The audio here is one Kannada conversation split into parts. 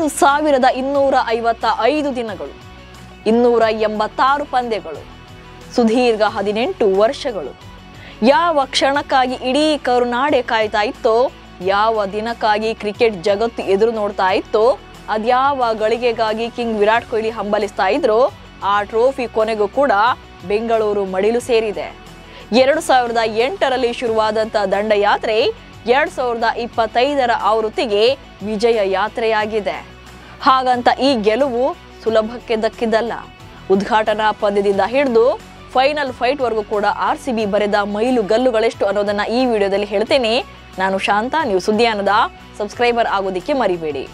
1255 ದಿನಗಳು, 286 ಪಂದ್ಯಗಳು, ಸುದೀರ್ಘ 18 ವರ್ಷಗಳು. ಯಾವ ಕ್ಷಣಕ್ಕಾಗಿ ಇಡೀ ಕರುನಾಡೆ ಕಾಯ್ತಾ ಇತ್ತೋ, ಯಾವ ದಿನಕ್ಕಾಗಿ ಕ್ರಿಕೆಟ್ ಜಗತ್ತು ಎದುರು ನೋಡ್ತಾ ಇತ್ತೋ, ಅದ್ಯಾವ ಗಳಿಗೆಗಾಗಿ ಕಿಂಗ್ ವಿರಾಟ್ ಕೊಹ್ಲಿ ಹಂಬಲಿಸ್ತಾ ಇದ್ರೋ, ಆ ಟ್ರೋಫಿ ಕೊನೆಗೂ ಕೂಡ ಬೆಂಗಳೂರು ಮಡಿಲು ಸೇರಿದೆ. 2008ರಲ್ಲಿ ಶುರುವಾದಂಥ ದಂಡಯಾತ್ರೆ 2025ರ ಆವೃತ್ತಿಗೆ ವಿಜಯ ಯಾತ್ರೆಯಾಗಿದೆ. ಹಾಗಂತ ಈ ಗೆಲುವು ಸುಲಭಕ್ಕೆ ದಕ್ಕಿದ್ದಲ್ಲ. ಉದ್ಘಾಟನಾ ಪಂದ್ಯದಿಂದ ಹಿಡಿದು ಫೈನಲ್ ಫೈಟ್ವರೆಗೂ ಕೂಡ RCB ಬರೆದ ಮೈಲು ಗಲ್ಲುಗಳೆಷ್ಟು ಅನ್ನೋದನ್ನ ಈ ವಿಡಿಯೋದಲ್ಲಿ ಹೇಳ್ತೇನೆ. ನಾನು ಶಾಂತ, ನೀವು ಸುದ್ದಿಯಾನದ ಸಬ್ಸ್ಕ್ರೈಬರ್ ಆಗೋದಿಕ್ಕೆ ಮರಿಬೇಡಿ.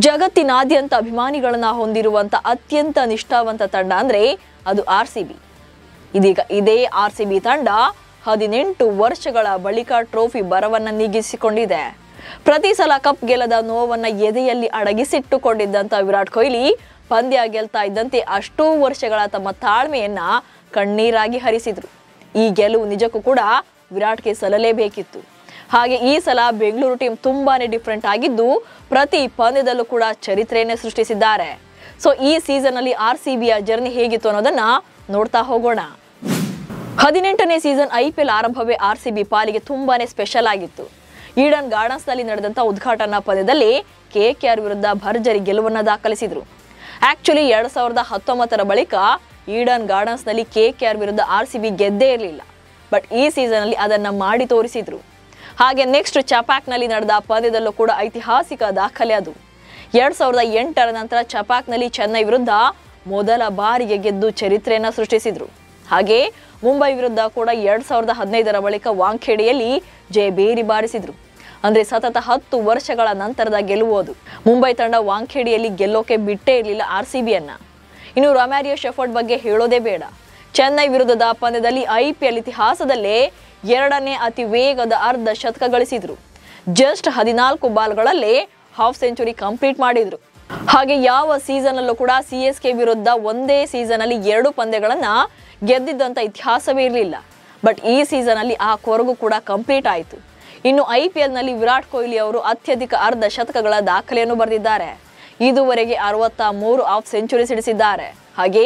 ಜಗತ್ತಿನಾದ್ಯಂತ ಅಭಿಮಾನಿಗಳನ್ನ ಹೊಂದಿರುವಂತ ಅತ್ಯಂತ ನಿಷ್ಠಾವಂತ ತಂಡ ಅಂದ್ರೆ ಅದು RCB. ಇದೀಗ ಇದೇ RCB ತಂಡ 18 ವರ್ಷಗಳ ಬಳಿಕ ಟ್ರೋಫಿ ಬರವನ್ನ ನೀಗಿಸಿಕೊಂಡಿದೆ. ಪ್ರತಿ ಸಲ ಕಪ್ ಗೆಲ್ಲದ ನೋವನ್ನ ಎದೆಯಲ್ಲಿ ಅಡಗಿಸಿಟ್ಟುಕೊಂಡಿದ್ದಂತ ವಿರಾಟ್ ಕೊಹ್ಲಿ ಪಂದ್ಯ ಗೆಲ್ತಾ ಇದ್ದಂತೆ ಅಷ್ಟೂ ವರ್ಷಗಳ ತಮ್ಮ ತಾಳ್ಮೆಯನ್ನ ಕಣ್ಣೀರಾಗಿ ಹರಿಸಿದ್ರು. ಈ ಗೆಲುವು ನಿಜಕ್ಕೂ ಕೂಡ ವಿರಾಟ್ಗೆ ಸಲ್ಲಲೇಬೇಕಿತ್ತು. ಹಾಗೆ ಈ ಸಲ ಬೆಂಗಳೂರು ಟೀಮ್ ತುಂಬಾನೇ ಡಿಫ್ರೆಂಟ್ ಆಗಿದ್ದು ಪ್ರತಿ ಪಂದ್ಯದಲ್ಲೂ ಕೂಡ ಚರಿತ್ರೆಯನ್ನೇ ಸೃಷ್ಟಿಸಿದ್ದಾರೆ. ಸೊ ಈ ಸೀಸನ್ ಅಲ್ಲಿ RCBಯ ಜರ್ನಿ ಹೇಗಿತ್ತು ಅನ್ನೋದನ್ನ ನೋಡ್ತಾ ಹೋಗೋಣ. 18ನೇ ಸೀಸನ್ IPL ಆರಂಭವೇ RCB ಪಾಲಿಗೆ ತುಂಬಾನೇ ಸ್ಪೆಷಲ್ ಆಗಿತ್ತು. ಈಡನ್ ಗಾರ್ಡನ್ಸ್ ನಲ್ಲಿ ನಡೆದಂತ ಉದ್ಘಾಟನಾ ಪಂದ್ಯದಲ್ಲಿ KKR ವಿರುದ್ಧ ಭರ್ಜರಿ ಗೆಲುವನ್ನ ದಾಖಲಿಸಿದ್ರು. ಆಕ್ಚುಲಿ 2019ರ ಬಳಿಕ ಈಡನ್ ಗಾರ್ಡನ್ಸ್ ನಲ್ಲಿ KKR ವಿರುದ್ಧ RCB ಗೆದ್ದೇ ಇರಲಿಲ್ಲ. ಬಟ್ ಈ ಸೀಸನ್ ಅಲ್ಲಿ ಅದನ್ನ ಮಾಡಿ ತೋರಿಸಿದ್ರು. ಹಾಗೆ ನೆಕ್ಸ್ಟ್ ಚಪಾಕ್ ನಲ್ಲಿ ನಡೆದ ಪಂದ್ಯದಲ್ಲೂ ಕೂಡ ಐತಿಹಾಸಿಕ ದಾಖಲೆ ಅದು. 2008ರ ನಂತರ ಚಪಾಕ್ ನಲ್ಲಿ ಚೆನ್ನೈ ವಿರುದ್ಧ ಮೊದಲ ಬಾರಿಗೆ ಗೆದ್ದು ಚರಿತ್ರೆಯನ್ನ ಸೃಷ್ಟಿಸಿದ್ರು. ಹಾಗೆ ಮುಂಬೈ ವಿರುದ್ಧ ಕೂಡ 2015ರ ಬಳಿಕ ವಾಂಖೇಡೆಯಲ್ಲಿ ಜಯಬೇರಿ ಬಾರಿಸಿದ್ರು. ಅಂದ್ರೆ ಸತತ 10 ವರ್ಷಗಳ ನಂತರದ ಗೆಲುವು ಅದು. ಮುಂಬೈ ತಂಡ ವಾಂಖೇಡೆಯಲ್ಲಿ ಗೆಲ್ಲೋಕೆ ಬಿಟ್ಟೇ ಇರಲಿಲ್ಲ RCBಯನ್ನ. ಇನ್ನು ರೊಮ್ಯಾರಿಯೋ ಶೆಫರ್ಡ್ ಬಗ್ಗೆ ಹೇಳೋದೇ ಬೇಡ. ಚೆನ್ನೈ ವಿರುದ್ಧದ ಪಂದ್ಯದಲ್ಲಿ IPL ಇತಿಹಾಸದಲ್ಲೇ 2ನೇ ಅತಿ ವೇಗದ ಅರ್ಧ ಶತಕ ಗಳಿಸಿದ್ರು. ಜಸ್ಟ್ 14 ಬಾಲ್ಗಳಲ್ಲೇ ಹಾಫ್ ಸೆಂಚುರಿ ಕಂಪ್ಲೀಟ್ ಮಾಡಿದ್ರು. ಹಾಗೆ ಯಾವ ಸೀಸನ್ ಅಲ್ಲೂ ಕೂಡ CSK ವಿರುದ್ಧ ಒಂದೇ ಸೀಸನ್ ಅಲ್ಲಿ 2 ಪಂದ್ಯಗಳನ್ನ ಗೆದ್ದಿದ್ದಂತ ಇತಿಹಾಸವೇ ಇರಲಿಲ್ಲ. ಬಟ್ ಈ ಸೀಸನ್ ಅಲ್ಲಿ ಆ ಕೊರಗು ಕೂಡ ಕಂಪ್ಲೀಟ್ ಆಯಿತು. ಇನ್ನು IPL ನಲ್ಲಿ ವಿರಾಟ್ ಕೊಹ್ಲಿ ಅವರು ಅತ್ಯಧಿಕ ಅರ್ಧ ಶತಕಗಳ ದಾಖಲೆಯನ್ನು ಬರೆದಿದ್ದಾರೆ. ಇದುವರೆಗೆ 63 ಹಾಫ್ ಸೆಂಚುರಿ ಸಿಡಿಸಿದ್ದಾರೆ. ಹಾಗೆ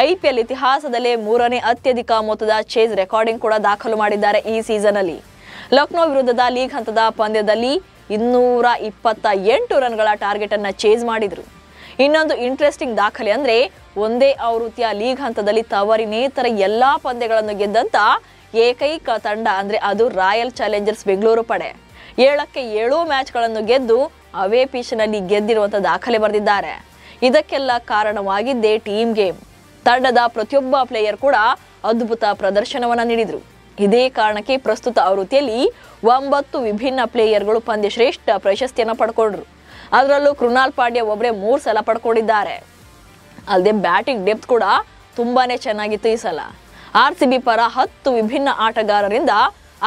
IPL ಇತಿಹಾಸದಲ್ಲೇ 3ನೇ ಅತ್ಯಧಿಕ ಮೊತ್ತದ ಚೇಸ್ ರೆಕಾರ್ಡಿಂಗ್ ಕೂಡ ದಾಖಲು ಮಾಡಿದ್ದಾರೆ ಈ ಸೀಸನ್ ಅಲ್ಲಿ. ಲಕ್ನೋ ವಿರುದ್ಧದ ಲೀಗ್ ಹಂತದ ಪಂದ್ಯದಲ್ಲಿ 228 ರನ್ಗಳ ಟಾರ್ಗೆಟ್ ಅನ್ನ ಚೇಸ್ ಮಾಡಿದ್ರು. ಇನ್ನೊಂದು ಇಂಟ್ರೆಸ್ಟಿಂಗ್ ದಾಖಲೆ ಅಂದ್ರೆ ಒಂದೇ ಆವೃತ್ತಿಯ ಲೀಗ್ ಹಂತದಲ್ಲಿ ತವರಿನೇತರ ಎಲ್ಲಾ ಪಂದ್ಯಗಳನ್ನು ಗೆದ್ದಂತ ಏಕೈಕ ತಂಡ ಅಂದ್ರೆ ಅದು ರಾಯಲ್ ಚಾಲೆಂಜರ್ಸ್ ಬೆಂಗಳೂರು ಪಡೆ. 7ಕ್ಕೆ 7 ಮ್ಯಾಚ್ಗಳನ್ನು ಗೆದ್ದು ಅವೇ ಪಿಚ್ನಲ್ಲಿ ಗೆದ್ದಿರುವಂತ ದಾಖಲೆ ಬರೆದಿದ್ದಾರೆ. ಇದಕ್ಕೆಲ್ಲ ಕಾರಣವಾಗಿದ್ದೇ ಟೀಮ್ ಗೇಮ್. ತಂಡದ ಪ್ರತಿಯೊಬ್ಬ ಪ್ಲೇಯರ್ ಕೂಡ ಅದ್ಭುತ ಪ್ರದರ್ಶನವನ್ನ ನೀಡಿದ್ರು. ಇದೇ ಕಾರಣಕ್ಕೆ ಪ್ರಸ್ತುತ ಆವೃತ್ತಿಯಲ್ಲಿ 9 ವಿಭಿನ್ನ ಪ್ಲೇಯರ್ಗಳು ಪಂದ್ಯ ಶ್ರೇಷ್ಠ ಪ್ರಶಸ್ತಿಯನ್ನು ಪಡ್ಕೊಂಡ್ರು. ಅದರಲ್ಲೂ ಕೃಣಾಲ್ ಪಾಂಡ್ಯ ಒಬ್ಬರೇ 3 ಸಲ ಪಡ್ಕೊಂಡಿದ್ದಾರೆ. ಅಲ್ಲದೆ ಬ್ಯಾಟಿಂಗ್ ಡೆಪ್ತ್ ಕೂಡ ತುಂಬಾನೇ ಚೆನ್ನಾಗಿತ್ತು ಈ ಸಲ. RCB ಪರ 10 ವಿಭಿನ್ನ ಆಟಗಾರರಿಂದ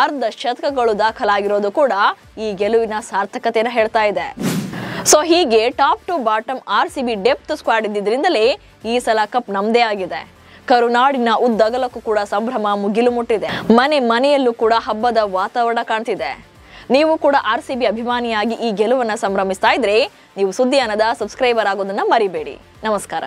ಅರ್ಧ ಶತಕಗಳು ದಾಖಲಾಗಿರೋದು ಕೂಡ ಈ ಗೆಲುವಿನ ಸಾರ್ಥಕತೆಯನ್ನು ಹೇಳ್ತಾ ಇದೆ. ಸೊ ಹೀಗೆ top to bottom RCB depth squad ಇದ್ದಿದ್ರಿಂದಲೇ ಈ ಸಲ ಕಪ್ ನಮ್ದೇ ಆಗಿದೆ. ಕರುನಾಡಿನ ಉದ್ದಗಲಕ್ಕೂ ಕೂಡ ಸಂಭ್ರಮ ಮುಗಿಲು ಮುಟ್ಟಿದೆ. ಮನೆಯಲ್ಲೂ ಕೂಡ ಹಬ್ಬದ ವಾತಾವರಣ ಕಾಣ್ತಿದೆ. ನೀವು ಕೂಡ RCB ಅಭಿಮಾನಿಯಾಗಿ ಈ ಗೆಲುವನ್ನ ಸಂಭ್ರಮಿಸ್ತಾ ಇದ್ರೆ ನೀವು ಸುದ್ದಿಯಾನದ ಸಬ್ಸ್ಕ್ರೈಬರ್ ಆಗೋದನ್ನ ಮರಿಬೇಡಿ. ನಮಸ್ಕಾರ.